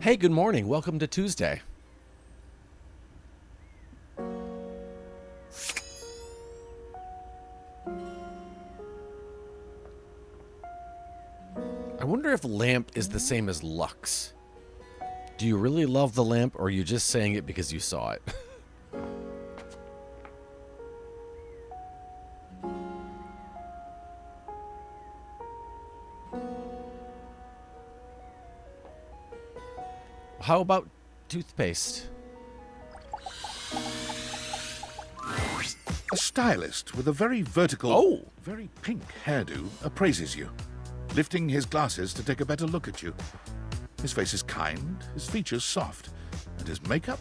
Hey, good morning. Welcome to Tuesday. I wonder if lamp is the same as lux. Do you really love the lamp, or are you just saying it because you saw it? How about toothpaste? A stylist with a very vertical, very pink hairdo appraises you, lifting his glasses to take a better look at you. His face is kind, his features soft, and his makeup?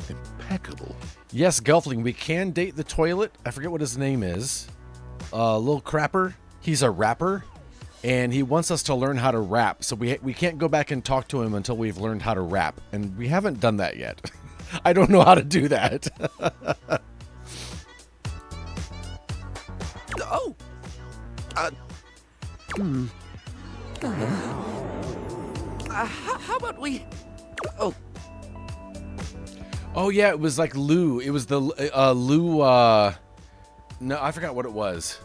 Impeccable. Yes, Gelfling, we can date the toilet. I forget what his name is. Lil Crapper. He's a rapper, and he wants us to learn how to rap. So we can't go back and talk to him until we've learned how to rap, and we haven't done that yet. I don't know how to do that. How about we... Oh, yeah, it was like Lou. It was the Lou, no, I forgot what it was.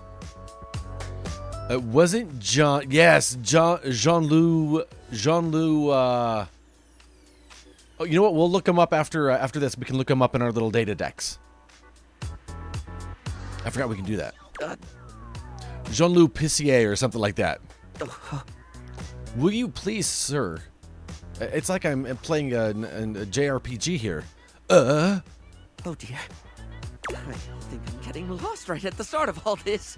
It wasn't John. Yes, Jean-Loup. Oh, you know what? We'll look him up after this. We can look him up in our little data decks. I forgot we can do that. Jean-Loup Pissier or something like that. Will you please, sir? It's like I'm playing a JRPG here. Oh dear. I think I'm getting lost right at the start of all this.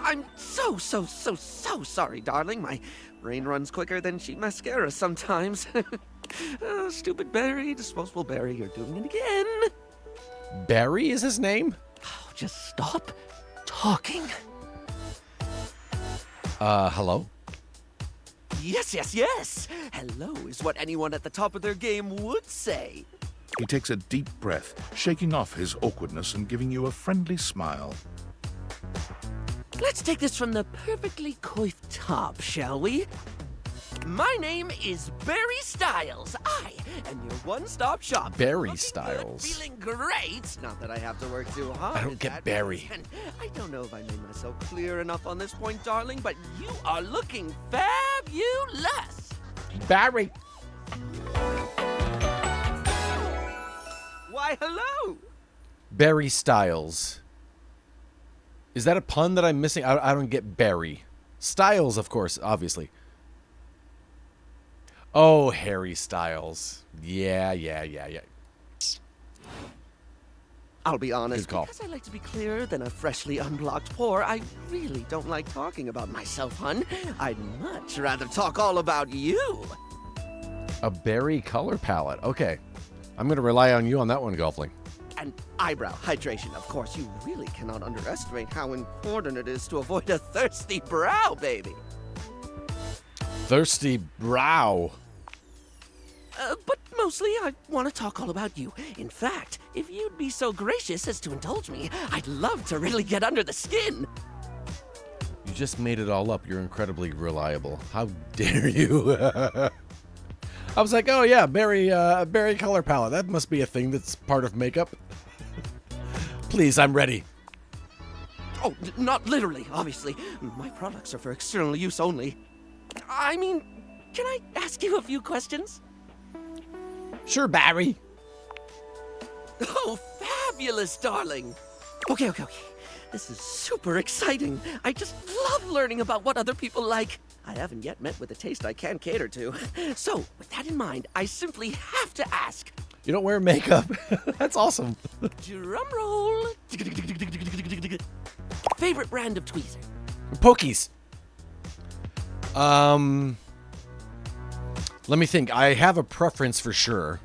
I'm so sorry, darling. My brain runs quicker than cheap mascara sometimes. Stupid Barry, disposable Barry, you're doing it again. Barry is his name? Oh, just stop talking. Hello? Yes. Hello is what anyone at the top of their game would say. He takes a deep breath, shaking off his awkwardness and giving you a friendly smile. Let's take this from the perfectly coiffed top, shall we? My name is Barry Styles. I am your one-stop shop. Barry Looking Styles. good, feeling great. Not that I have to work too hard. I don't get Barry. And I don't know if I made myself clear enough on this point, darling, but you are looking fabulous. Barry. Why, hello. Barry Styles. Is that a pun that I'm missing? I don't get Barry. Styles, of course, obviously. Oh, Harry Styles. Yeah. I'll be honest, Good call. because I like to be clearer than a freshly unblocked pore, I really don't like talking about myself, hun. I'd much rather talk all about you. A berry color palette. Okay. I'm going to rely on you on that one, Gelfling. And eyebrow hydration, of course. You really cannot underestimate how important it is to avoid a thirsty brow, baby. Thirsty brow. But mostly, I want to talk all about you. In fact, if you'd be so gracious as to indulge me, I'd love to really get under the skin. You just made it all up. You're incredibly reliable. How dare you? I was like, oh yeah, berry color palette. That must be a thing that's part of makeup. Please, I'm ready. Oh, not literally, obviously. My products are for external use only. I mean, can I ask you a few questions? Sure, Barry. Oh, fabulous, darling. Okay. This is super exciting. I just love learning about what other people like. I haven't yet met with a taste I can cater to. So, with that in mind, I simply have to ask. You don't wear makeup. That's awesome. Drum roll. Favorite brand of tweezer? Pokies. Let me think. I have a preference for sure.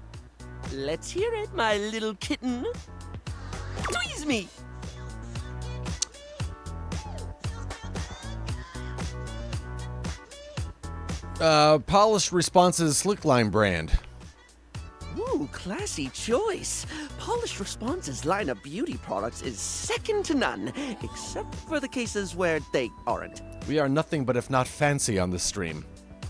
Let's hear it, my little kitten. Tweeze me. Polished Responses Slickline brand. Ooh, classy choice. Polished Responses line of beauty products is second to none, except for the cases where they aren't. We are nothing but if not fancy on this stream.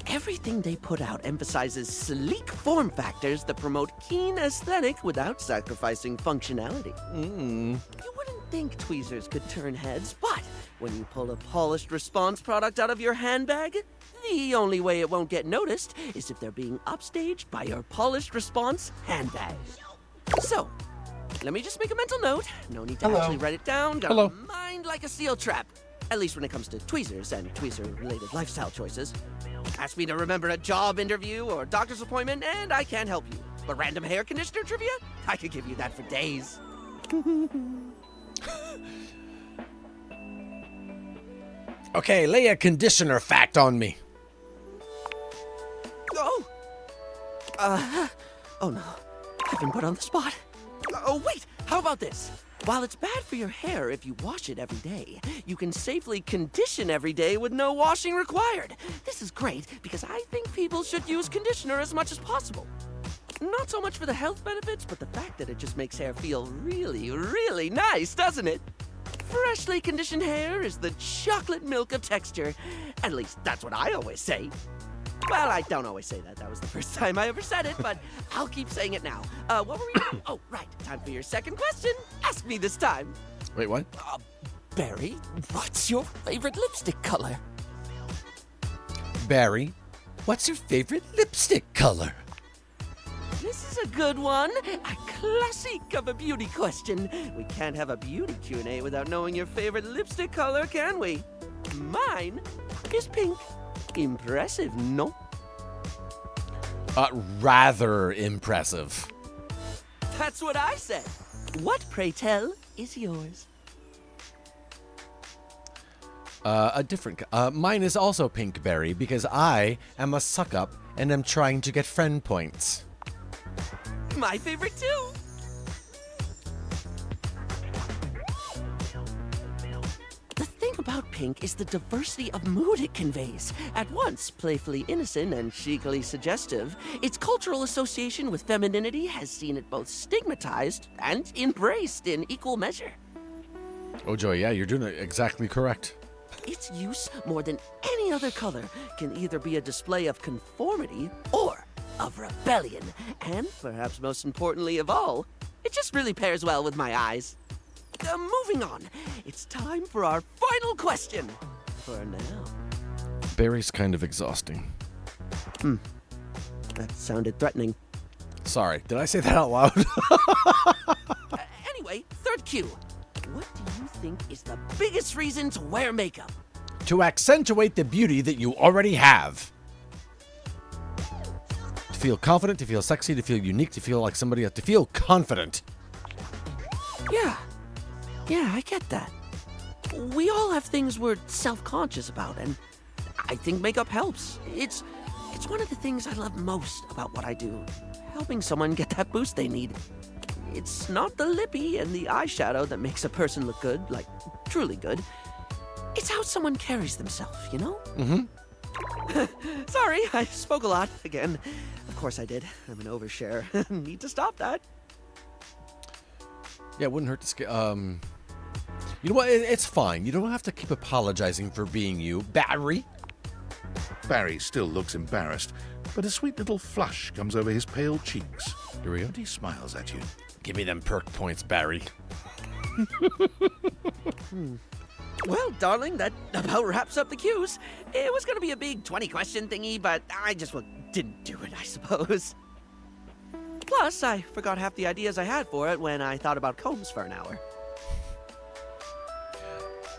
Everything they put out emphasizes sleek form factors that promote keen aesthetic without sacrificing functionality. You wouldn't think tweezers could turn heads, but when you pull a polished response product out of your handbag, the only way it won't get noticed is if they're being upstaged by your polished response handbag. So, let me just make a mental note. No need to actually write it down. Got a mind like a steel trap. At least when it comes to tweezers and tweezer-related lifestyle choices. Ask me to remember a job interview or doctor's appointment, and I can't help you. But random hair conditioner trivia? I could give you that for days. Okay, lay a conditioner fact on me. Oh no. I've been put on the spot. Oh, wait! How about this? While it's bad for your hair if you wash it every day, you can safely condition every day with no washing required. This is great because I think people should use conditioner as much as possible. Not so much for the health benefits, but the fact that it just makes hair feel really, really nice, doesn't it? Freshly conditioned hair is the chocolate milk of texture. At least that's what I always say. Well, I don't always say that. That was the first time I ever said it, but I'll keep saying it now. What were you? Oh, right. Time for your second question. Ask me this time. Wait, what? Barry, what's your favorite lipstick color? Barry, what's your favorite lipstick color? This is a good one. A classic of a beauty question. We can't have a beauty Q&A without knowing your favorite lipstick color, can we? Mine is pink. Impressive, no? Rather impressive. That's what I said. What, pray tell, is yours? A different. Mine is also pink, Barry, because I am a suck-up and am trying to get friend points. My favorite too. The thing about pink is the diversity of mood it conveys. At once playfully innocent and chicly suggestive, its cultural association with femininity has seen it both stigmatized and embraced in equal measure. Oh, Joey, yeah, you're doing it exactly correct. Its use, more than any other color, can either be a display of conformity or of rebellion. And, perhaps most importantly of all, it just really pairs well with my eyes. Moving on, it's time for our final question. For now. Barry's kind of exhausting. That sounded threatening. Sorry, did I say that out loud? Anyway, third cue. What do you think is the biggest reason to wear makeup? To accentuate the beauty that you already have. To feel confident, to feel sexy, to feel unique, to feel like somebody else, to feel confident. Yeah, I get that. We all have things we're self-conscious about, and I think makeup helps. It's one of the things I love most about what I do, helping someone get that boost they need. It's not the lippy and the eyeshadow that makes a person look good, like truly good. It's how someone carries themselves, you know? Sorry, I spoke a lot again. Of course I did. I'm an overshare. Need to stop that. Yeah, it wouldn't hurt to you know what? It's fine. You don't have to keep apologizing for being you, Barry. Barry still looks embarrassed, but a sweet little flush comes over his pale cheeks. Here we go. And he smiles at you. Give me them perk points, Barry. Well, darling, that about wraps up the cues. It was going to be a big 20-question thingy, but I just didn't do it, I suppose. Plus, I forgot half the ideas I had for it when I thought about combs for an hour.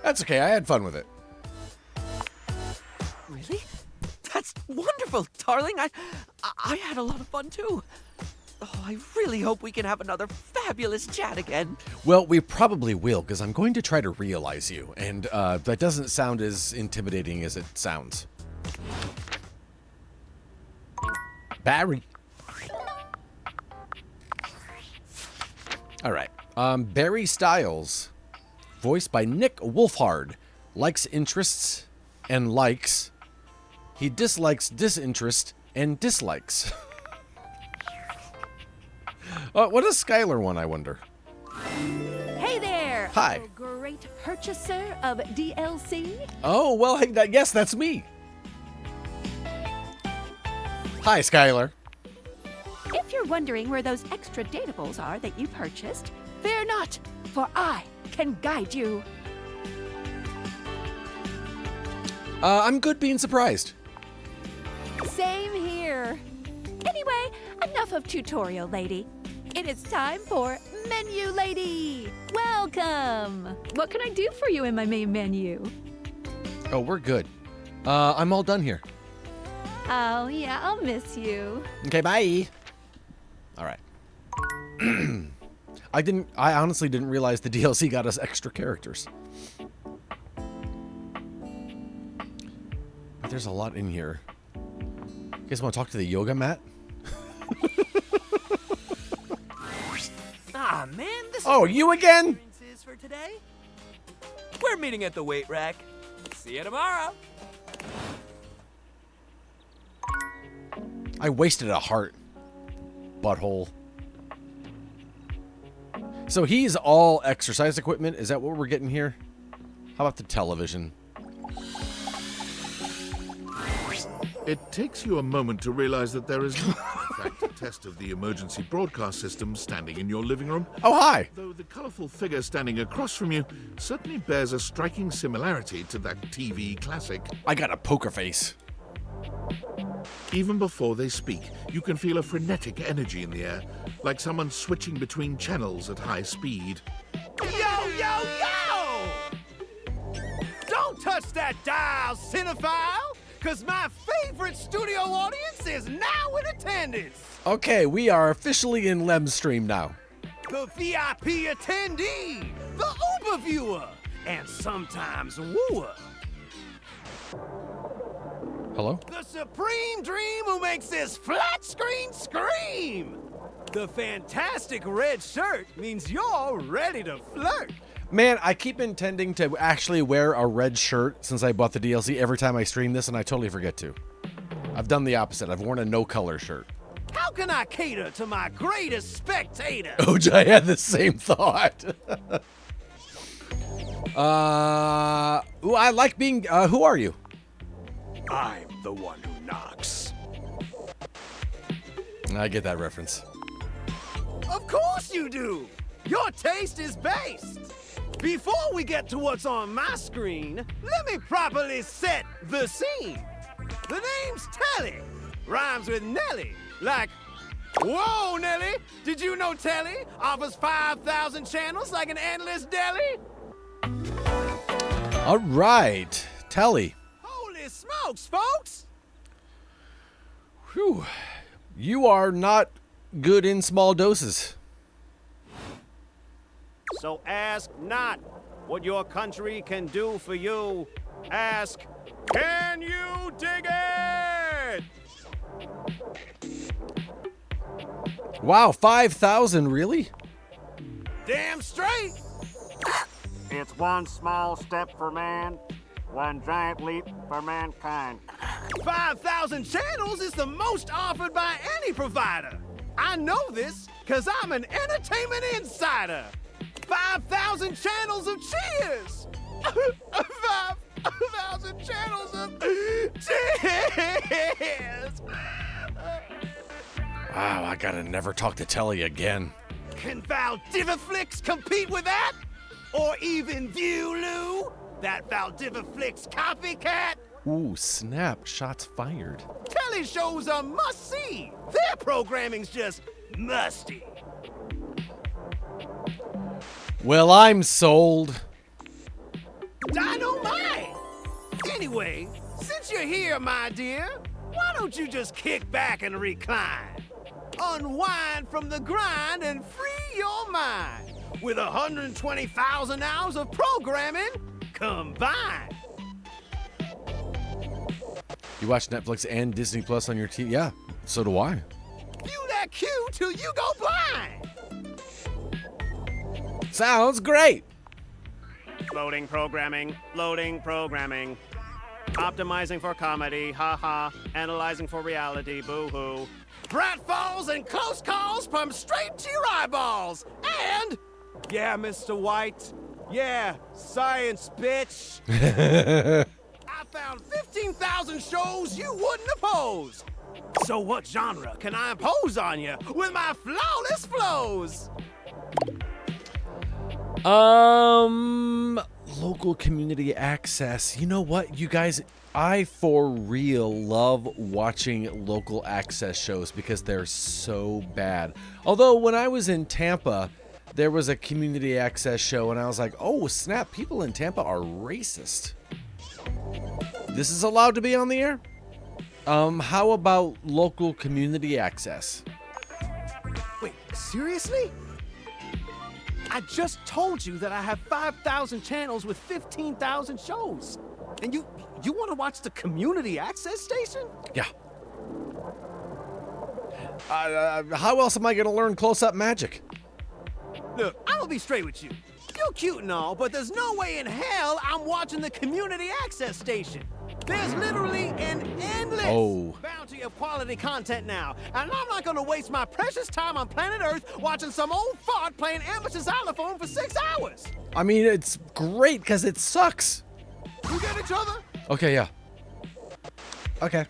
That's okay. I had fun with it. Really? That's wonderful, darling. I had a lot of fun, too. Oh, I really hope we can have another fabulous chat again. Well, we probably will, because I'm going to try to realize you, and that doesn't sound as intimidating as it sounds. Barry. All right. Barry Styles, voiced by Nick Wolfhard, likes interests and likes. He dislikes disinterest and dislikes. What is Skylar one, I wonder? Hey there! Hi. Oh, great purchaser of DLC. Oh, well, hey, yes, that's me. Hi, Skylar. If you're wondering where those extra datables are that you purchased, fear not, for I can guide you. I'm good being surprised. Same here. Anyway, enough of tutorial lady. It is time for Menu Lady. Welcome. What can I do for you in my main menu? Oh, we're good. I'm all done here. Oh, yeah, I'll miss you. Okay, bye. All right. I honestly didn't realize the DLC got us extra characters. But there's a lot in here. You guys want to talk to the yoga mat? Ah, man, this Oh, you again? is for today. We're meeting at the weight rack. See you tomorrow. I wasted a heart. Butthole. So he's all exercise equipment. Is that what we're getting here? How about the television? It takes you a moment to realize that there is not, in fact, a test of the emergency broadcast system standing in your living room. Oh, hi. Though the colourful figure standing across from you certainly bears a striking similarity to that TV classic. I got a poker face. Even before they speak, you can feel a frenetic energy in the air, like someone switching between channels at high speed. Yo, yo, yo! Don't touch that dial, cinephile, because my favorite studio audience is now in attendance. Okay, we are officially in Lem's stream now. The VIP attendee, the Uber viewer, and sometimes wooer. Hello? The supreme dream who makes this flat screen scream. The fantastic red shirt means you're ready to flirt. Man, I keep intending to actually wear a red shirt since I bought the DLC every time I stream this, and I totally forget to. I've done the opposite. I've worn a no-color shirt. How can I cater to my greatest spectator? OJ, I had the same thought. Ooh, I like being, who are you? I'm the one who knocks. I get that reference. Of course you do. Your taste is based. Before we get to what's on my screen, let me properly set the scene. The name's Telly. Rhymes with Nelly. Like, whoa, Nelly, did you know Telly offers 5,000 channels like an endless deli? All right, Telly. Holy smokes, folks! Whew. You are not good in small doses. So ask not what your country can do for you. Ask, can you dig it? Wow, 5,000, really? Damn straight. It's one small step for man, one giant leap for mankind. 5,000 channels is the most offered by any provider. I know this because I'm an entertainment insider. 5,000 channels of cheers. 5,000 channels of cheers. Wow, I gotta never talk to Telly again. Can Valdiviflix compete with that? Or even Viewloo? That Valdiviflix copycat? Ooh, snap. Shots fired. Telly shows are must-see. Their programming's just musty. Well, I'm sold. Dynamite! Anyway, since you're here, my dear, why don't you just kick back and recline? Unwind from the grind and free your mind with 120,000 hours of programming combined. You watch Netflix and Disney Plus on your TV? Yeah, so do I. View that cue till you go blind. Sounds great. Loading programming, loading programming. Optimizing for comedy, haha. Analyzing for reality, boo-hoo. Pratfalls and close calls from straight to your eyeballs. And, yeah, Mr. White. Yeah, science, bitch. I found 15,000 shows you wouldn't oppose. So what genre can I impose on you with my flawless flows? Local community access. You know what, you guys? I for real love watching local access shows because they're so bad. Although when I was in Tampa, there was a community access show and I was like, oh snap, people in Tampa are racist. This is allowed to be on the air? How about local community access? Wait, seriously? I just told you that I have 5,000 channels with 15,000 shows. And you want to watch the community access station? Yeah. How else am I going to learn close-up magic? Look, I'm gonna be straight with you. You're cute and all, but there's no way in hell I'm watching the community access station. There's literally an endless bounty of quality content now, and I'm not gonna waste my precious time on planet Earth watching some old fart playing amateur xylophone for 6 hours. I mean, it's great because it sucks. You get each other? Okay, yeah. Okay.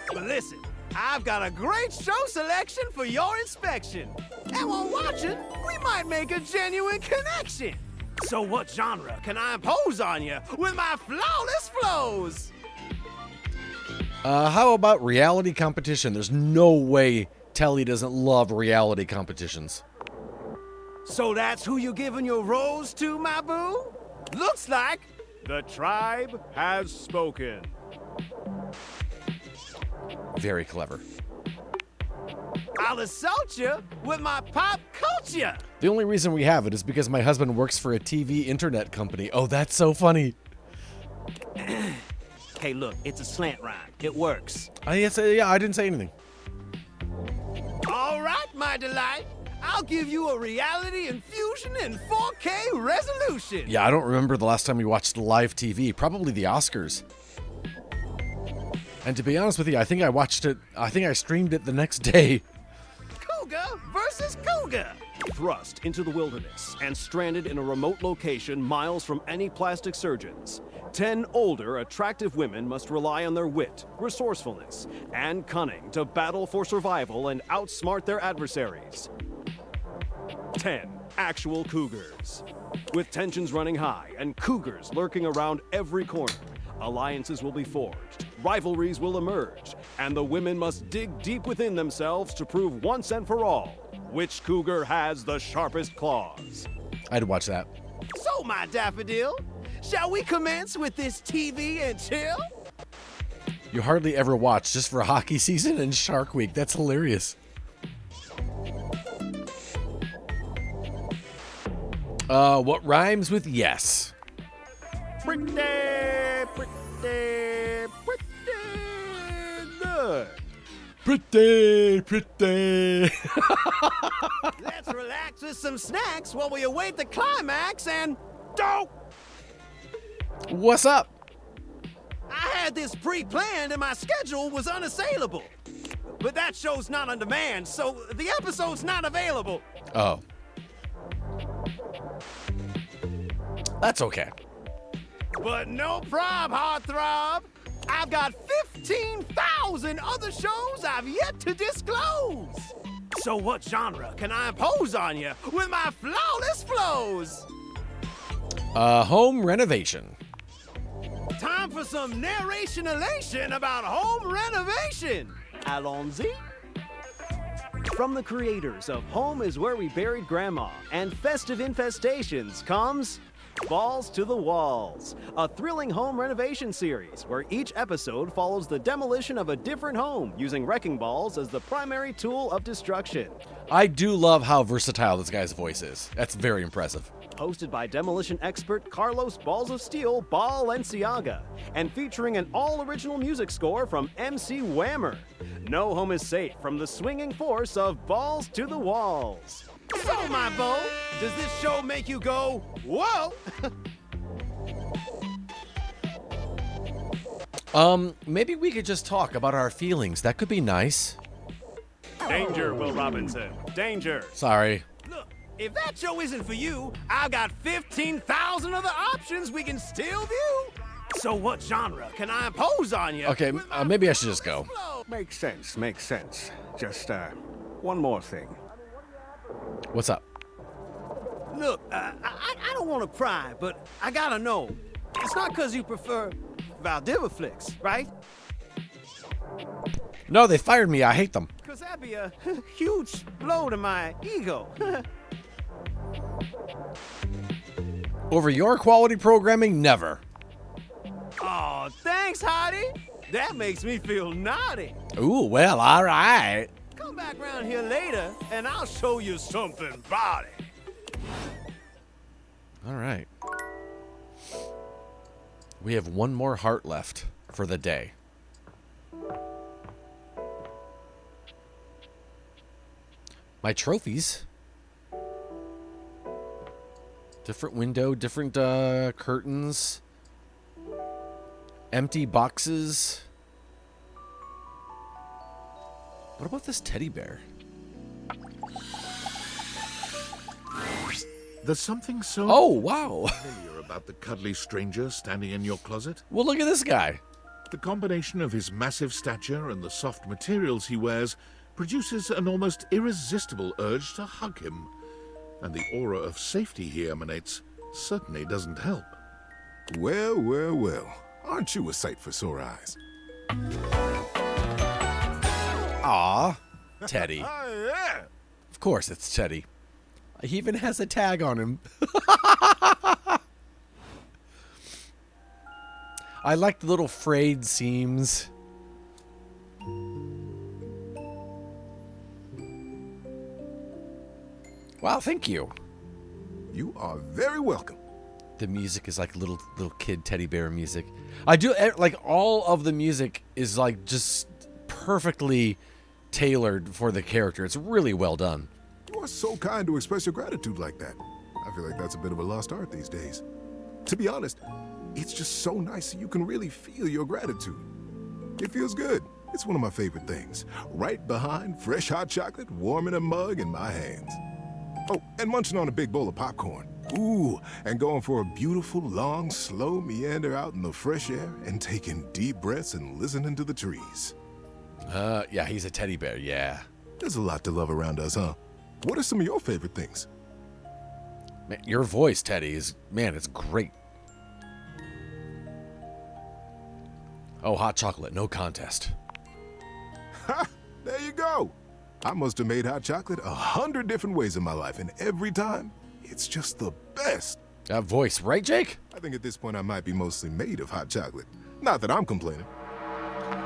But listen, I've got a great show selection for your inspection. And while watching, we might make a genuine connection. So what genre can I impose on you with my flawless flows? How about reality competition? There's no way Telly doesn't love reality competitions. So that's who you giving your rose to, my boo? Looks like the tribe has spoken. Very clever. I'll assault you with my pop culture. The only reason we have it is because my husband works for a TV internet company. Oh, that's so funny. Hey, look, it's a slant rhyme. It works. Yeah, I didn't say anything. All right, my delight. I'll give you a reality infusion in 4K resolution. Yeah, I don't remember the last time we watched live TV. Probably the Oscars. And to be honest with you, I think I streamed it the next day. Cougar versus Cougar. Thrust into the wilderness and stranded in a remote location miles from any plastic surgeons. 10 older, attractive women must rely on their wit, resourcefulness, and cunning to battle for survival and outsmart their adversaries. 10 actual cougars. With tensions running high and cougars lurking around every corner, alliances will be forged, rivalries will emerge, and the women must dig deep within themselves to prove once and for all which cougar has the sharpest claws. I'd watch that. So, my daffodil, shall we commence with this TV and chill? You hardly ever watch just for hockey season and Shark Week. That's hilarious. What rhymes with yes? Pretty good. Pretty. Let's relax with some snacks while we await the climax and dope. What's up? I had this pre-planned and my schedule was unassailable. But that show's not on demand, so the episode's not available. Oh. That's okay. But no prob, heartthrob. I've got 15,000 other shows I've yet to disclose. So what genre can I impose on you with my flawless flows? Home renovation. Time for some narration elation about home renovation. Allons-y. From the creators of Home is Where We Buried Grandma and Festive Infestations comes Balls to the Walls, a thrilling home renovation series where each episode follows the demolition of a different home using wrecking balls as the primary tool of destruction. I do love how versatile this guy's voice is. That's very impressive. Hosted by demolition expert Carlos Balls of Steel Balenciaga, and featuring an all-original music score from MC Whammer. No home is safe from the swinging force of Balls to the Walls. So, my beau, does this show make you go, whoa? Maybe we could just talk about our feelings. That could be nice. Danger, Will Robinson. Danger. Sorry. Look, if that show isn't for you, I've got 15,000 other options we can still view. So what genre can I impose on you? Okay, maybe I should just go. Makes sense, makes sense. Just, one more thing. What's up? Look, I don't want to pry, but I gotta know. It's not because you prefer Valdiva flicks, right? No, they fired me. I hate them. Because that'd be a huge blow to my ego. Over your quality programming, never. Oh, thanks, Hottie. That makes me feel naughty. Ooh, well, all right. Come back around here later, and I'll show you something about it. All right. We have one more heart left for the day. My trophies. Different window, different curtains. Empty boxes. What about this teddy bear? There's something so Oh, wow. familiar about the cuddly stranger standing in your closet. Well, look at this guy. The combination of his massive stature and the soft materials he wears produces an almost irresistible urge to hug him. And the aura of safety he emanates certainly doesn't help. Well, well, well. Aren't you a sight for sore eyes? Aw, Teddy. Oh, yeah. Of course it's Teddy. He even has a tag on him. I like the little frayed seams. Wow, thank you. You are very welcome. The music is like little kid teddy bear music. I do like all of the music is like just perfectly tailored for the character. It's really well done. You are so kind to express your gratitude like that. I feel like that's a bit of a lost art these days. To be honest, it's just so nice that you can really feel your gratitude. It feels good. It's one of my favorite things. Right behind fresh hot chocolate, warm in a mug in my hands. Oh, and munching on a big bowl of popcorn. Ooh, and going for a beautiful, long, slow meander out in the fresh air and taking deep breaths and listening to the trees. Yeah, he's a teddy bear, yeah. There's a lot to love around us, huh? What are some of your favorite things? Man, your voice, Teddy, is, man, it's great. Oh, hot chocolate, no contest. Ha! There you go. I must have made hot chocolate 100 different ways in my life, and every time, it's just the best. That voice, right, Jake? I think at this point I might be mostly made of hot chocolate. Not that I'm complaining.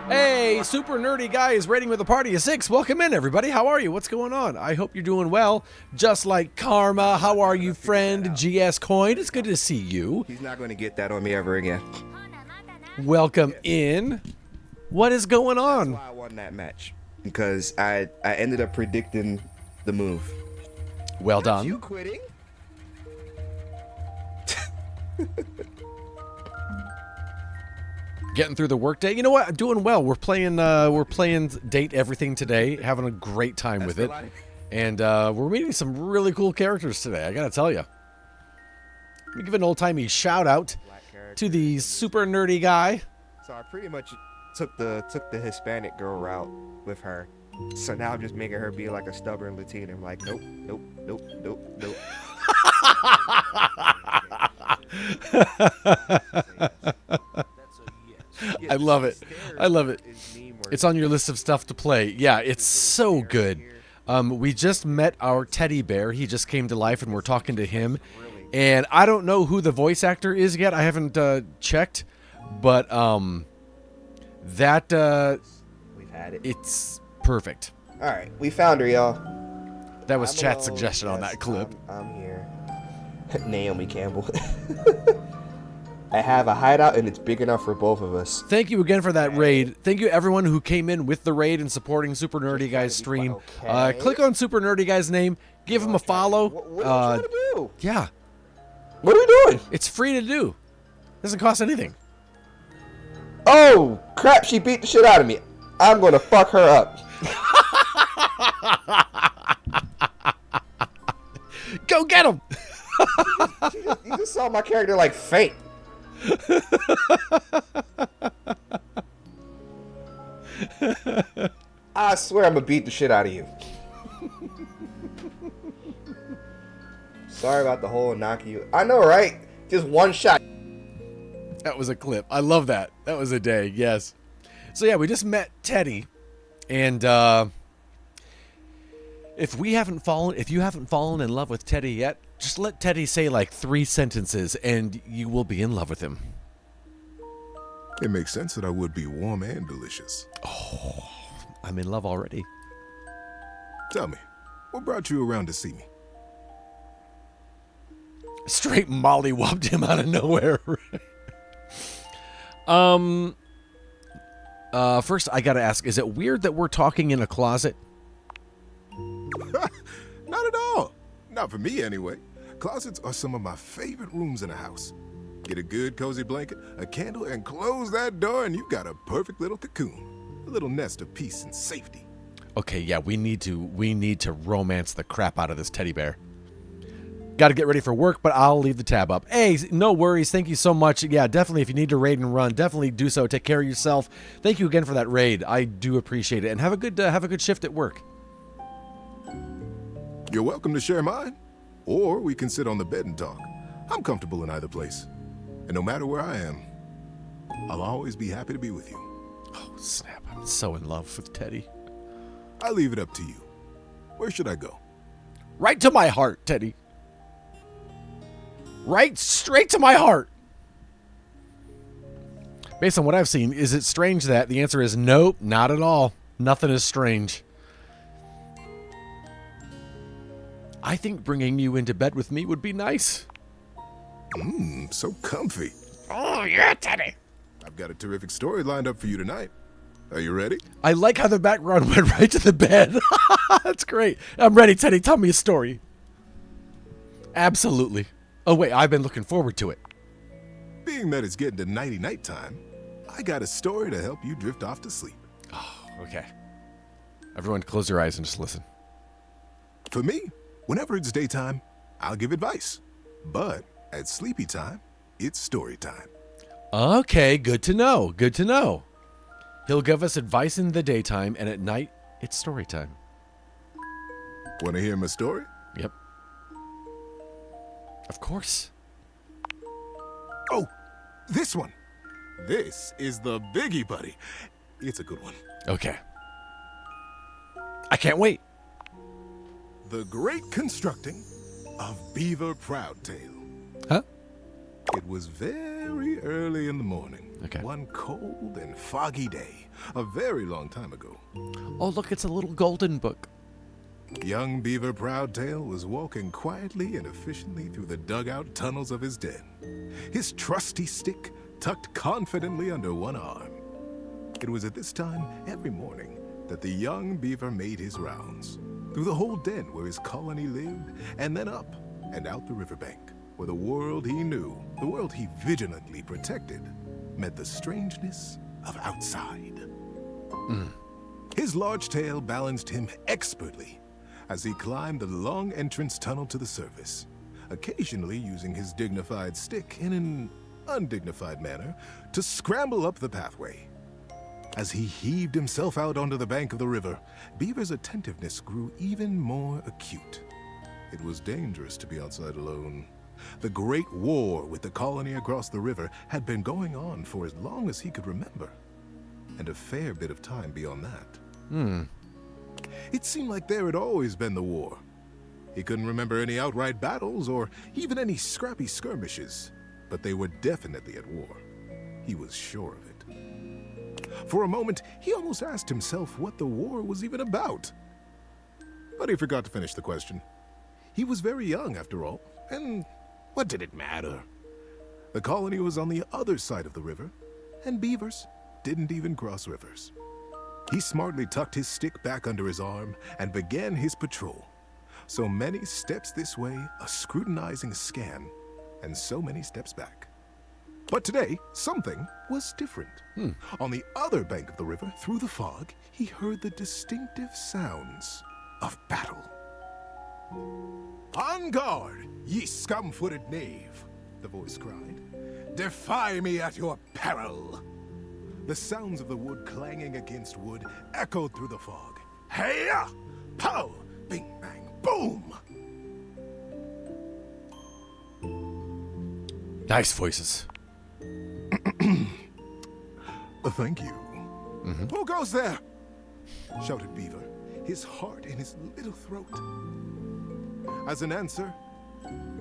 Hey, super nerdy guy is rating with a party of 6. Welcome in, everybody. How are you? What's going on? I hope you're doing well. Just like Karma. How are you, friend? GS Coin. It's good to see you. He's not going to get that on me ever again. Welcome in. What is going on? That's why I won that match. Because I ended up predicting the move. Well done. You quitting? Getting through the workday. You know what? I'm doing well. We're playing Date Everything today. Having a great time with it. And we're meeting some really cool characters today, I gotta tell you. Let me give an old-timey shout-out to the super nerdy guy. So I pretty much took the Hispanic girl route with her. So now I'm just making her be like a stubborn Latina. I'm like, nope, nope, nope, nope, nope. I love it. I love it. It's on your list of stuff to play. Yeah, it's so good. We just met our teddy bear. He just came to life, and we're talking to him. And I don't know who the voice actor is yet. I haven't checked, but that We've had it. it's perfect. All right, we found her, y'all. That was I'm chat's alone. suggestion on Yes, that clip. I'm here. Naomi Campbell. I have a hideout, and it's big enough for both of us. Thank you again for that raid. Thank you everyone who came in with the raid and supporting Super Nerdy Guy's stream. Okay. Click on Super Nerdy Guy's name. Give him a follow. What are you trying to do? Yeah, What are we doing? it's free to do. Doesn't cost anything. Oh, crap, she beat the shit out of me. I'm gonna fuck her up. Go get him. You just saw my character like faint. I swear I'm gonna beat the shit out of you. Sorry about the whole knocking you. I know, right? Just one shot. That was a clip. I love that. That was a day. Yes. So yeah, we just met Teddy, and if you haven't fallen in love with Teddy yet, just let Teddy say like 3 sentences, and you will be in love with him. It makes sense that I would be warm and delicious. Oh, I'm in love already. Tell me, what brought you around to see me? Straight mollywopped him out of nowhere. First I gotta ask, is it weird that we're talking in a closet? Not at all. Not for me, anyway. Closets are some of my favorite rooms in a house. Get a good cozy blanket, a candle, and close that door, and you've got a perfect little cocoon. A little nest of peace and safety. Okay, yeah, we need to romance the crap out of this teddy bear. Got to get ready for work, but I'll leave the tab up. Hey, no worries. Thank you so much. Yeah, definitely, if you need to raid and run, definitely do so. Take care of yourself. Thank you again for that raid. I do appreciate it, and have a good shift at work. You're welcome to share mine, or we can sit on the bed and talk. I'm comfortable in either place, and no matter where I am, I'll always be happy to be with you. Oh, snap. I'm so in love with Teddy. I leave it up to you. Where should I go? Right to my heart, Teddy. Right straight to my heart. Based on what I've seen, is it strange that? The answer is nope, not at all. Nothing is strange. I think bringing you into bed with me would be nice. So comfy. Oh, yeah, Teddy. I've got a terrific story lined up for you tonight. Are you ready? I like how the background went right to the bed. That's great. I'm ready, Teddy. Tell me a story. Absolutely. Oh, wait, I've been looking forward to it. Being that it's getting to nighty-night time, I got a story to help you drift off to sleep. Oh, okay. Everyone close your eyes and just listen. For me, whenever it's daytime, I'll give advice. But at sleepy time, it's story time. Okay, good to know. Good to know. He'll give us advice in the daytime, and at night, it's story time. Want to hear my story? Yep. Of course. Oh, this one. This is the biggie, buddy. It's a good one. Okay. I can't wait. The Great Constructing of Beaver Proudtail. Huh? It was very early in the morning. Okay. One cold and foggy day, a very long time ago. Oh, look, it's a little golden book. Young Beaver Proudtail was walking quietly and efficiently through the dugout tunnels of his den, his trusty stick tucked confidently under one arm. It was at this time every morning that the young beaver made his rounds, through the whole den where his colony lived, and then up and out the riverbank, where the world he knew, the world he vigilantly protected, met the strangeness of outside. His large tail balanced him expertly as he climbed the long entrance tunnel to the surface, occasionally using his dignified stick in an undignified manner to scramble up the pathway. As he heaved himself out onto the bank of the river, Beaver's attentiveness grew even more acute. It was dangerous to be outside alone. The Great War with the colony across the river had been going on for as long as he could remember, and a fair bit of time beyond that. It seemed like there had always been the war. He couldn't remember any outright battles or even any scrappy skirmishes, but they were definitely at war. He was sure of it. For a moment, he almost asked himself what the war was even about. But he forgot to finish the question. He was very young, after all, and what did it matter? The colony was on the other side of the river, and beavers didn't even cross rivers. He smartly tucked his stick back under his arm and began his patrol. So many steps this way, a scrutinizing scan, and so many steps back. But today, something was different. On the other bank of the river, through the fog, he heard the distinctive sounds of battle. "On guard, ye scum-footed knave!" the voice cried. Defy me at your peril! The sounds of the wood clanging against wood echoed through the fog. Hey-ya! Pow! Bing, bang, boom! Nice voices. Thank you. Who goes there? Shouted Beaver, his heart in his little throat. As an answer,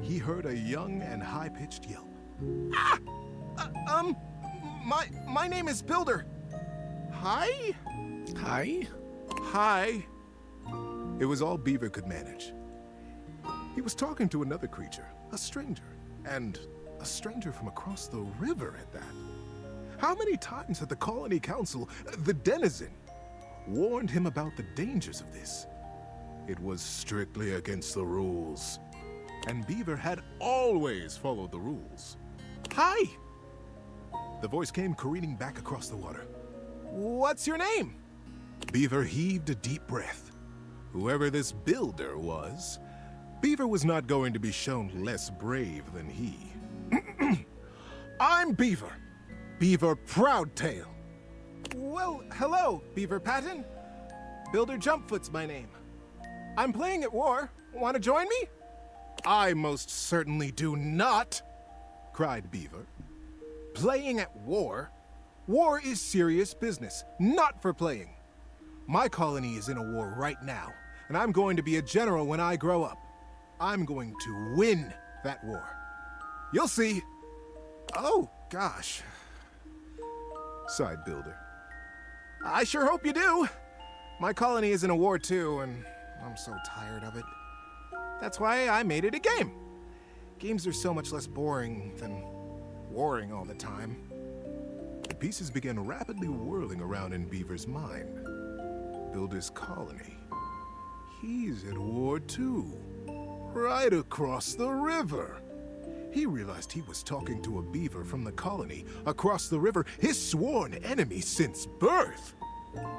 he heard a young and high-pitched yelp. My name is Builder. Hi? Hi? Hi. It was all Beaver could manage. He was talking to another creature, a stranger, and a stranger from across the river at that. How many times had the Colony Council, the Denizen, warned him about the dangers of this? It was strictly against the rules, and Beaver had always followed the rules. Hi! The voice came careening back across the water. What's your name? Beaver heaved a deep breath. Whoever this builder was, Beaver was not going to be shown less brave than he. I'm Beaver. Beaver Proudtail. Well, hello, Beaver Patton. Builder Jumpfoot's my name. I'm playing at war. Want to join me? I most certainly do not, cried Beaver. Playing at war? War is serious business, not for playing. My colony is in a war right now, and I'm going to be a general when I grow up. I'm going to win that war. You'll see. Oh, gosh, sighed Builder. I sure hope you do. My colony is in a war too, and I'm so tired of it. That's why I made it a game. Games are so much less boring than warring all the time. The pieces began rapidly whirling around in Beaver's mind. Builder's colony. He's at war too. Right across the river. He realized he was talking to a beaver from the colony across the river, his sworn enemy since birth.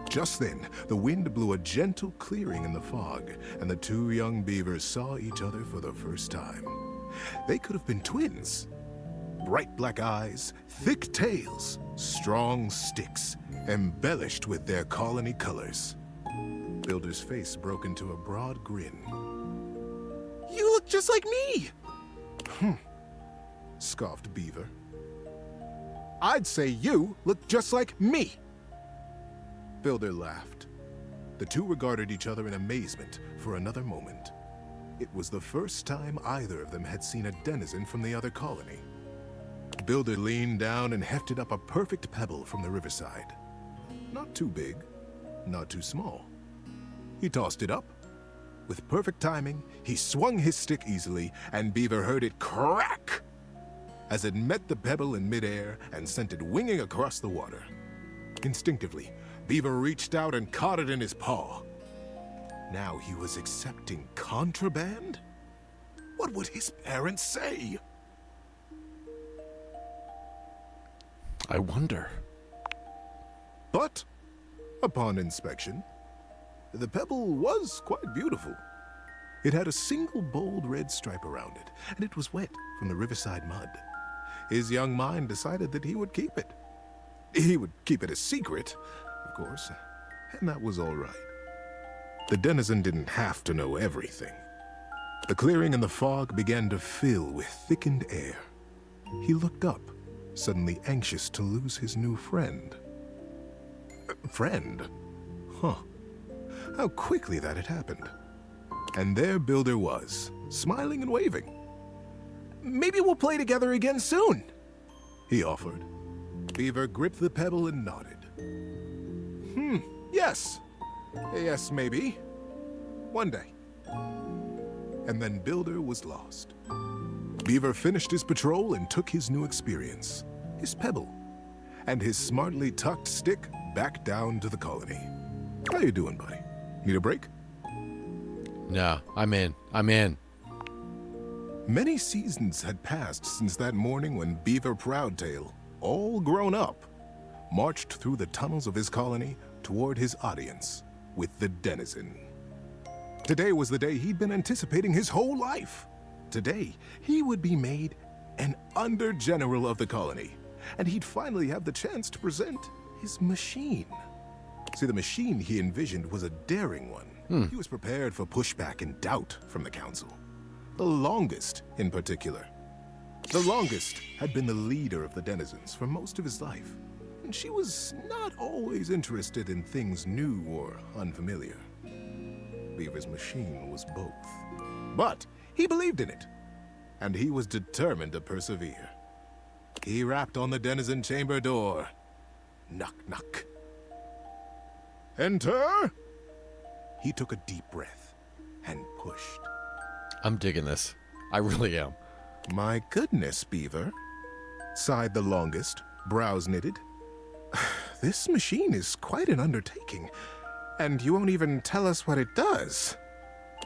Just then, the wind blew a gentle clearing in the fog, and the two young beavers saw each other for the first time. They could have been twins. Bright black eyes, thick tails, strong sticks, embellished with their colony colors. Builder's face broke into a broad grin. You look just like me! Scoffed Beaver. I'd say you look just like me! Builder laughed. The two regarded each other in amazement for another moment. It was the first time either of them had seen a denizen from the other colony. Builder leaned down and hefted up a perfect pebble from the riverside. Not too big, not too small. He tossed it up. With perfect timing, he swung his stick easily, and Beaver heard it crack as it met the pebble in midair and sent it winging across the water. Instinctively, Beaver reached out and caught it in his paw. Now he was accepting contraband? What would his parents say? I wonder. But, upon inspection, the pebble was quite beautiful. It had a single bold red stripe around it, and it was wet from the riverside mud. His young mind decided that he would keep it. He would keep it a secret, of course, and that was all right. The denizen didn't have to know everything. The clearing and the fog began to fill with thickened air. He looked up, suddenly anxious to lose his new friend. Friend? Huh. How quickly that had happened. And there Builder was, smiling and waving. Maybe we'll play together again soon, he offered. Beaver gripped the pebble and nodded. Yes. Yes, maybe. One day. And then Builder was lost. Beaver finished his patrol and took his new experience, his pebble, and his smartly tucked stick back down to the colony. How you doing, buddy? Need a break? No, I'm in. I'm in. Many seasons had passed since that morning when Beaver Proudtail, all grown up, marched through the tunnels of his colony toward his audience with the denizen. Today was the day he'd been anticipating his whole life. Today, he would be made an under-general of the colony, and he'd finally have the chance to present his machine. See, the machine he envisioned was a daring one. He was prepared for pushback and doubt from the council. The Longest, in particular. The Longest had been the leader of the denizens for most of his life, and she was not always interested in things new or unfamiliar. Beaver's machine was both. But he believed in it, and he was determined to persevere. He rapped on the denizen chamber door. Knock, knock. Enter! He took a deep breath and pushed. I'm digging this. I really am. My goodness, Beaver, sighed the Longest, brows knitted. This machine is quite an undertaking, and you won't even tell us what it does.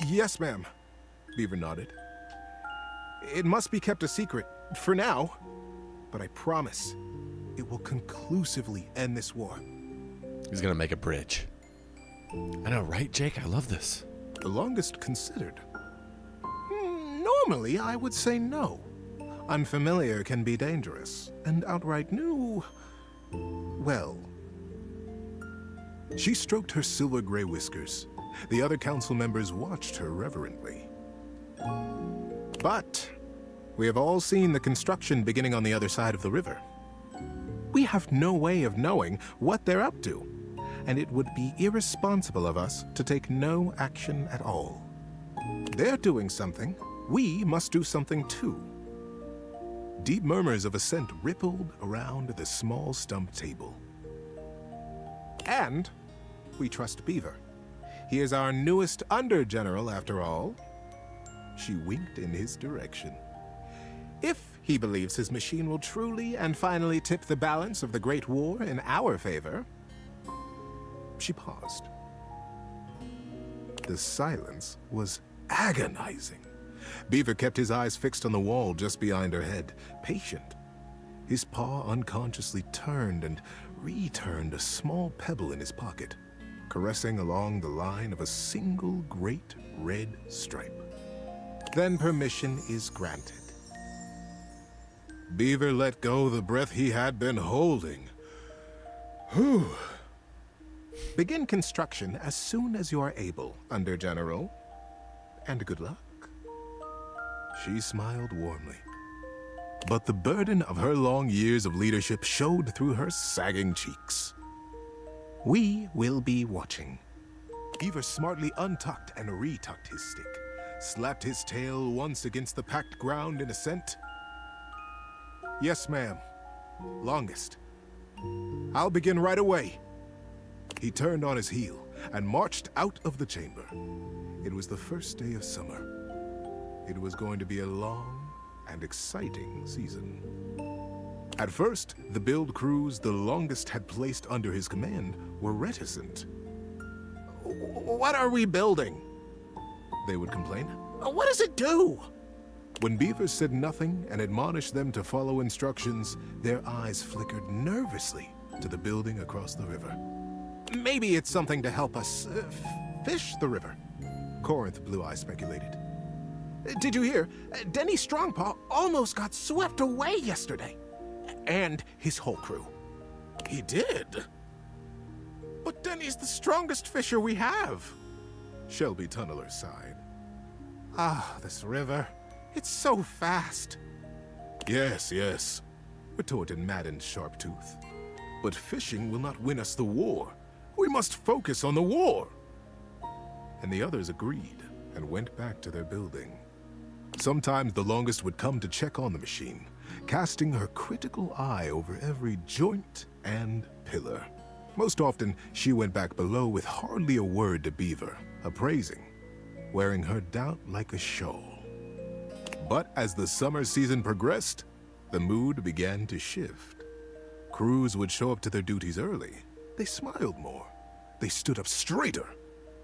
Yes, ma'am, Beaver nodded. It must be kept a secret, for now, but I promise it will conclusively end this war. He's gonna make a bridge. I know, right, Jake? I love this. The Longest considered. Normally, I would say no. Unfamiliar can be dangerous, and outright new, well. She stroked her silver-gray whiskers. The other council members watched her reverently. But we have all seen the construction beginning on the other side of the river. We have no way of knowing what they're up to, and it would be irresponsible of us to take no action at all. They're doing something. We must do something too. Deep murmurs of assent rippled around the small stump table. And we trust Beaver. He is our newest under-general, after all. She winked in his direction. If he believes his machine will truly and finally tip the balance of the Great War in our favor. She paused. The silence was agonizing. Beaver kept his eyes fixed on the wall just behind her head, patient. His paw unconsciously turned and returned a small pebble in his pocket, caressing along the line of a single great red stripe. Then permission is granted. Beaver let go the breath he had been holding. Whew. Begin construction as soon as you are able, Under-General. And good luck. She smiled warmly. But the burden of her long years of leadership showed through her sagging cheeks. We will be watching. Beaver smartly untucked and retucked his stick, slapped his tail once against the packed ground in assent. Yes, ma'am. Longest. I'll begin right away. He turned on his heel and marched out of the chamber. It was the first day of summer. It was going to be a long and exciting season. At first, the build crews the Longest had placed under his command were reticent. What are we building? They would complain. What does it do? When Beaver said nothing and admonished them to follow instructions, their eyes flickered nervously to the building across the river. Maybe it's something to help us fish the river, Corinth Blue Eye speculated. Did you hear? Denny Strongpaw almost got swept away yesterday. And his whole crew. He did? But Denny's the strongest fisher we have. Shelby Tunneler sighed. Ah, this river. It's so fast. Yes, yes, retorted Madden Sharptooth. But fishing will not win us the war. We must focus on the war. And the others agreed and went back to their building. Sometimes the Longest would come to check on the machine, casting her critical eye over every joint and pillar. Most often, she went back below with hardly a word to Beaver, appraising, wearing her doubt like a shawl. But as the summer season progressed, the mood began to shift. Crews would show up to their duties early. They smiled more. They stood up straighter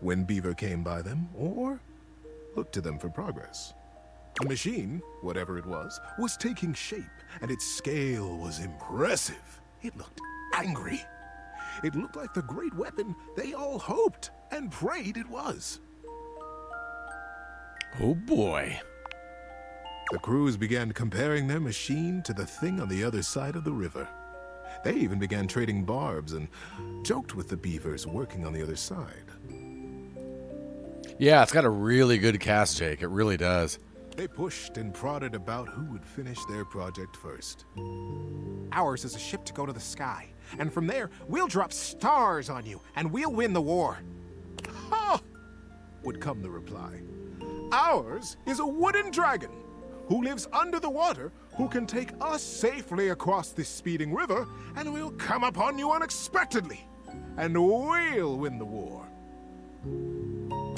when Beaver came by them or looked to them for progress. The machine, whatever it was taking shape, and its scale was impressive. It looked angry. It looked like the great weapon they all hoped and prayed it was. Oh boy. The crews began comparing their machine to the thing on the other side of the river. They even began trading barbs and joked with the beavers working on the other side. Yeah, it's got a really good cast, Jake. It really does. They pushed and prodded about who would finish their project first. Ours is a ship to go to the sky, and from there, we'll drop stars on you, and we'll win the war. Ha! Would come the reply. Ours is a wooden dragon who lives under the water, who can take us safely across this speeding river, and we'll come upon you unexpectedly, and we'll win the war.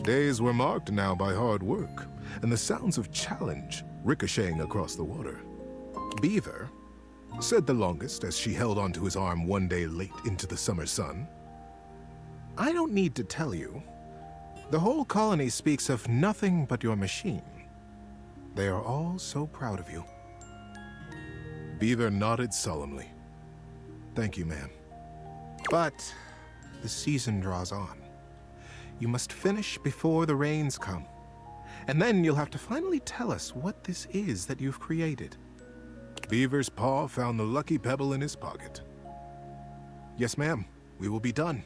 Days were marked now by hard work, and the sounds of challenge ricocheting across the water. Beaver, said the longest as she held onto his arm one day late into the summer sun, I don't need to tell you. The whole colony speaks of nothing but your machine. They are all so proud of you. Beaver nodded solemnly. Thank you, ma'am. But the season draws on. You must finish before the rains come. And then you'll have to finally tell us what this is that you've created. Beaver's paw found the lucky pebble in his pocket. Yes, ma'am. We will be done.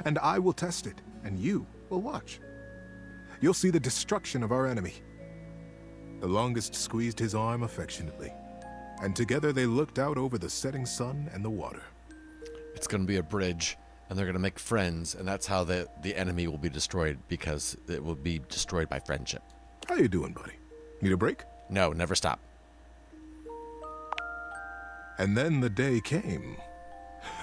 And I will test it, and you will watch. You'll see the destruction of our enemy. The longest squeezed his arm affectionately, and together they looked out over the setting sun and the water. It's going to be a bridge, and they're going to make friends, and that's how the enemy will be destroyed, because it will be destroyed by friendship. How you doing, buddy? Need a break? No, never stop. And then the day came.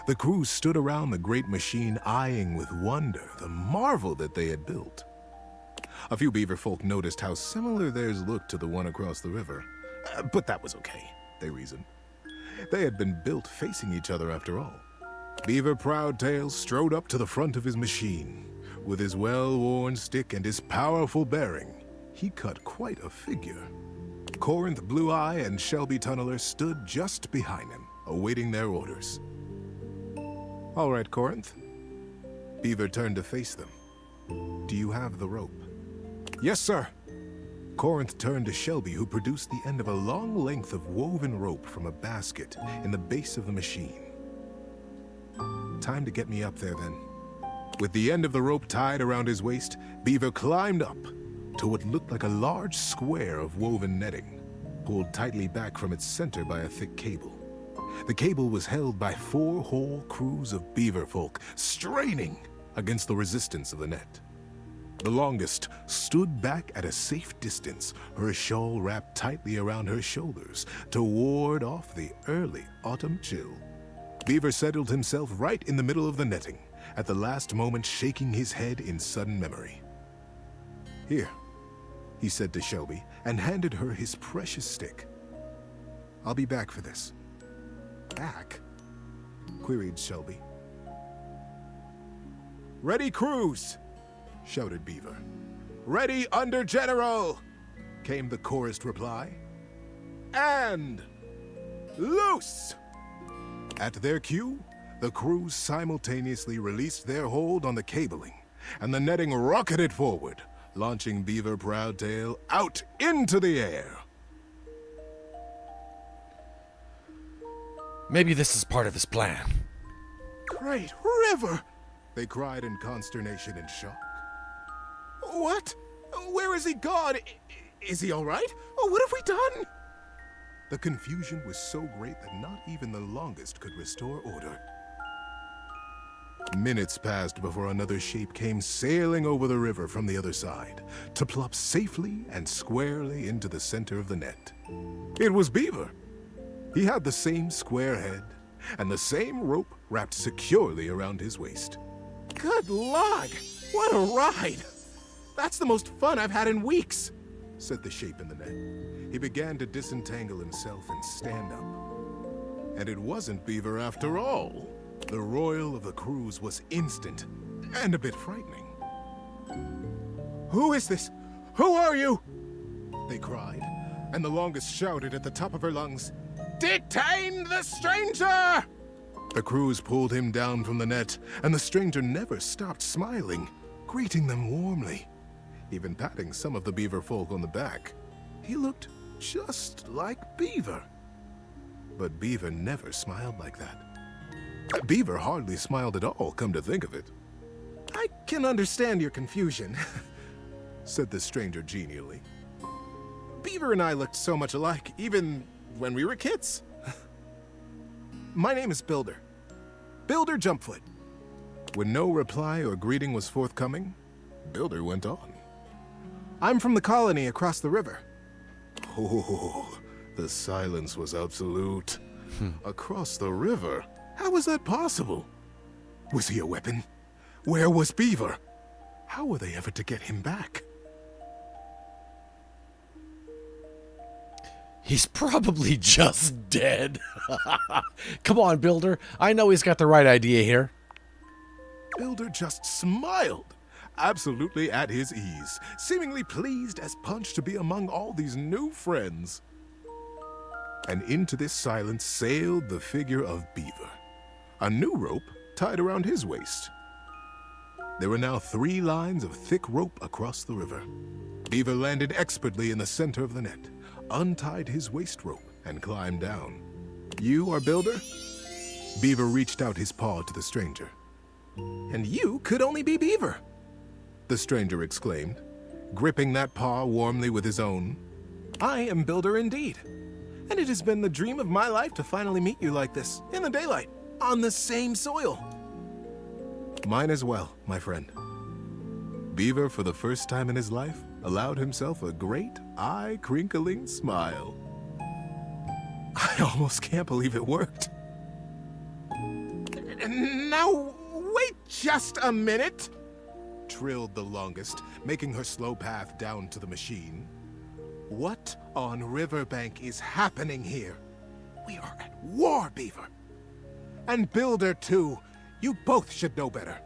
The crew stood around the great machine, eyeing with wonder the marvel that they had built. A few beaver folk noticed how similar theirs looked to the one across the river. But that was okay, they reasoned. They had been built facing each other after all. Beaver Proudtail strode up to the front of his machine. With his well-worn stick and his powerful bearing, he cut quite a figure. Corinth Blue Eye and Shelby Tunneler stood just behind him, awaiting their orders. All right, Corinth. Beaver turned to face them. Do you have the rope? Yes, sir. Corinth turned to Shelby, who produced the end of a long length of woven rope from a basket in the base of the machine. Time to get me up there, then. With the end of the rope tied around his waist, Beaver climbed up to what looked like a large square of woven netting, pulled tightly back from its center by a thick cable. The cable was held by 4 whole crews of beaver folk, straining against the resistance of the net. The longest stood back at a safe distance, her shawl wrapped tightly around her shoulders to ward off the early autumn chill. Beaver settled himself right in the middle of the netting, at the last moment shaking his head in sudden memory. Here, he said to Shelby, and handed her his precious stick. I'll be back for this. Back? Queried Shelby. Ready, crews! Shouted Beaver. Ready, under general! Came the chorused reply. And loose! At their cue, the crews simultaneously released their hold on the cabling, and the netting rocketed forward, launching Beaver Proudtail out into the air. Maybe this is part of his plan. Great river! They cried in consternation and shock. What? Where is he gone? Is he all right? Oh, what have we done? The confusion was so great that not even the longest could restore order. Minutes passed before another shape came sailing over the river from the other side, to plop safely and squarely into the center of the net. It was Beaver. He had the same square head, and the same rope wrapped securely around his waist. Good Lord! What a ride! That's the most fun I've had in weeks, said the shape in the net. He began to disentangle himself and stand up. And it wasn't Beaver after all. The royal of the crews was instant and a bit frightening. Who is this? Who are you? They cried, and the longest shouted at the top of her lungs, Detain the stranger! The crews pulled him down from the net, and the stranger never stopped smiling, greeting them warmly, even patting some of the beaver folk on the back. He looked just like Beaver. But Beaver never smiled like that. Beaver hardly smiled at all, come to think of it. I can understand your confusion, Said the stranger genially. Beaver and I looked so much alike, even when we were kids. My name is Builder. Builder Jumpfoot. When no reply or greeting was forthcoming, Builder went on. I'm from the colony across the river. Oh, the silence was absolute. Across the river? How was that possible? Was he a weapon? Where was Beaver? How were they ever to get him back? He's probably just dead. Come on, Builder. I know he's got the right idea here. Builder just smiled, absolutely at his ease, seemingly pleased as punch to be among all these new friends. And into this silence sailed the figure of Beaver, a new rope tied around his waist. There were now 3 lines of thick rope across the river. Beaver landed expertly in the center of the net, untied his waist rope, and climbed down. You are Builder? Beaver reached out his paw to the stranger. And you could only be Beaver, The stranger exclaimed, gripping that paw warmly with his own. I am Builder indeed. And it has been the dream of my life to finally meet you like this, in the daylight, on the same soil. Mine as well, my friend. Beaver, for the first time in his life, allowed himself a great, eye-crinkling smile. I almost can't believe it worked. Now, wait just a minute, trilled the longest, making her slow path down to the machine. What on Riverbank is happening here? We are at war, Beaver. And Builder, too. You both should know better.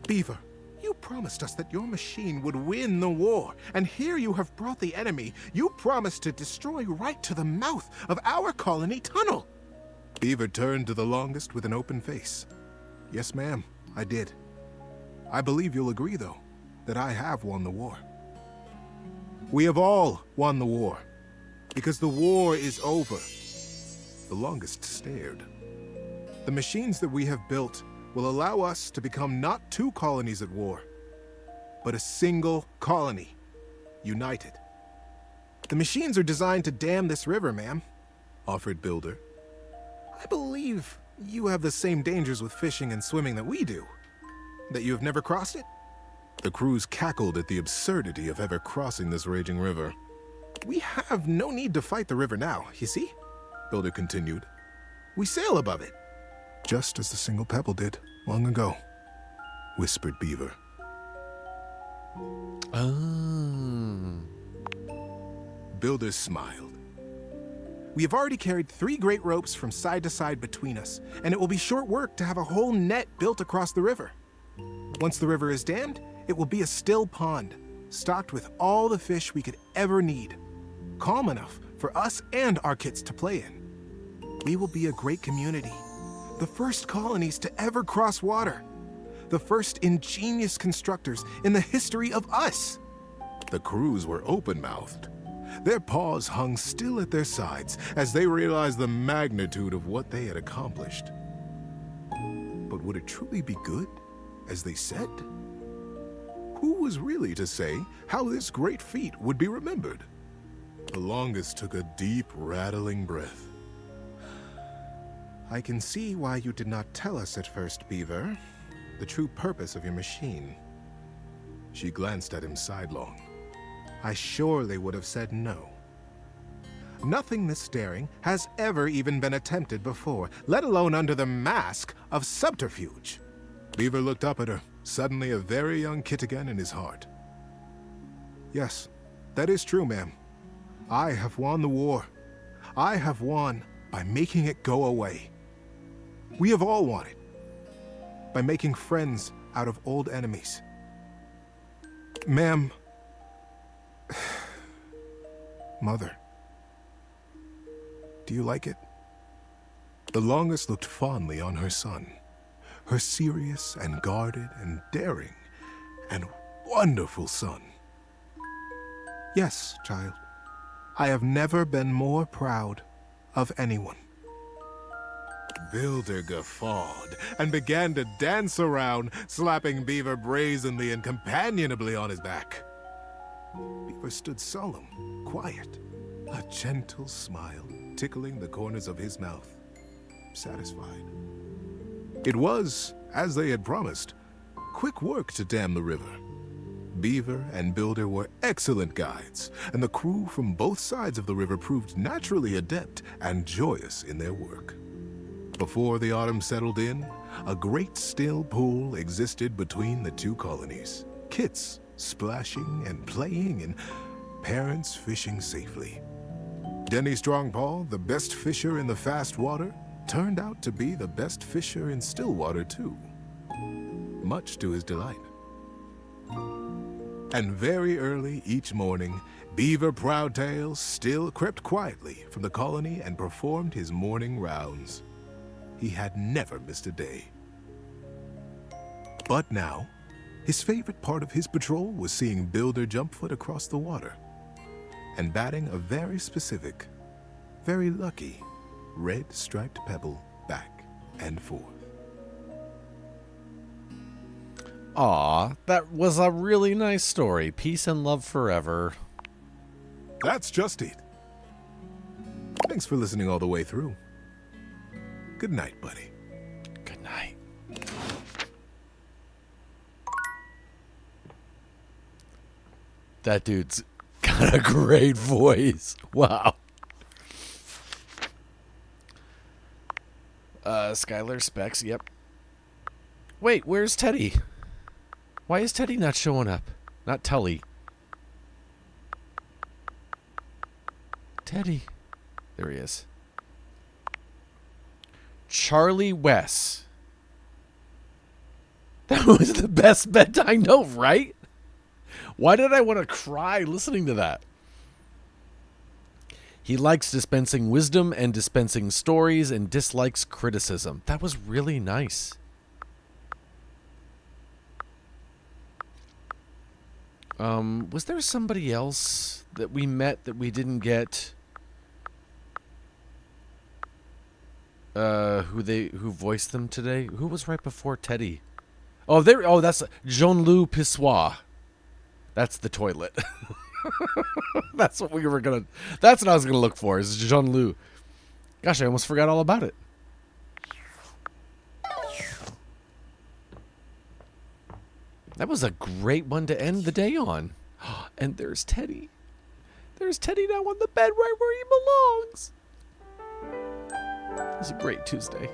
Beaver, you promised us that your machine would win the war, and here you have brought the enemy. You promised to destroy right to the mouth of our colony tunnel. Beaver turned to the longest with an open face. Yes, ma'am, I did. I believe you'll agree, though, that I have won the war. We have all won the war, because the war is over. The longest stared. The machines that we have built will allow us to become not 2 colonies at war, but a single colony, united. The machines are designed to dam this river, ma'am, offered Builder. I believe you have the same dangers with fishing and swimming that we do. That you have never crossed it? The crews cackled at the absurdity of ever crossing this raging river. We have no need to fight the river now, you see? Builder continued. We sail above it. Just as the single pebble did, long ago, whispered Beaver. Builder smiled. We have already carried 3 great ropes from side to side between us, and it will be short work to have a whole net built across the river. Once the river is dammed, it will be a still pond, stocked with all the fish we could ever need, calm enough for us and our kids to play in. We will be a great community, the first colonies to ever cross water, the first ingenious constructors in the history of us. The crews were open-mouthed. Their paws hung still at their sides as they realized the magnitude of what they had accomplished. But would it truly be good, as they said? Who was really to say how this great feat would be remembered? The longest took a deep, rattling breath. I can see why you did not tell us at first, Beaver, the true purpose of your machine. She glanced at him sidelong. I surely would have said no. Nothing this daring has ever even been attempted before, let alone under the mask of subterfuge. Beaver looked up at her, suddenly a very young kid again in his heart. Yes, that is true, ma'am. I have won the war. I have won by making it go away. We have all won it by making friends out of old enemies. Ma'am, Mother, do you like it? The longest looked fondly on her son, her serious and guarded and daring and wonderful son. Yes, child. I have never been more proud of anyone. Builder guffawed and began to dance around, slapping Beaver brazenly and companionably on his back. Beaver stood solemn, quiet, a gentle smile tickling the corners of his mouth, satisfied. It was, as they had promised, quick work to dam the river. Beaver and Builder were excellent guides, and the crew from both sides of the river proved naturally adept and joyous in their work. Before the autumn settled in, a great still pool existed between the two colonies. Kids splashing and playing, and parents fishing safely. Denny Strongpaw, the best fisher in the fast water, turned out to be the best fisher in still water too, much to his delight. And very early each morning, Beaver Proudtail still crept quietly from the colony and performed his morning rounds. He had never missed a day. But now, his favorite part of his patrol was seeing Builder Jumpfoot across the water and batting a very specific, very lucky, red striped pebble back and forth. Aw, that was a really nice story. Peace and love forever. That's just it. Thanks for listening all the way through. Good night, buddy. Good night. That dude's got a great voice. Wow. Skylar Specs, yep. Wait, where's Teddy? Why is Teddy not showing up? Not Tully. Teddy. There he is. Charlie West. That was the best bedtime note, right? Why did I want to cry listening to that? He likes dispensing wisdom and dispensing stories and dislikes criticism. That was really nice. Was there somebody else that we met that we didn't get? Who voiced them today? Who was right before Teddy? Oh, that's Jean-Loup Pissoir. That's the toilet. That's what that's what I was gonna look for, is Jean-Loup. Gosh, I almost forgot all about it. That was a great one to end the day on. And there's Teddy. There's Teddy now on the bed right where he belongs. It was a great Tuesday.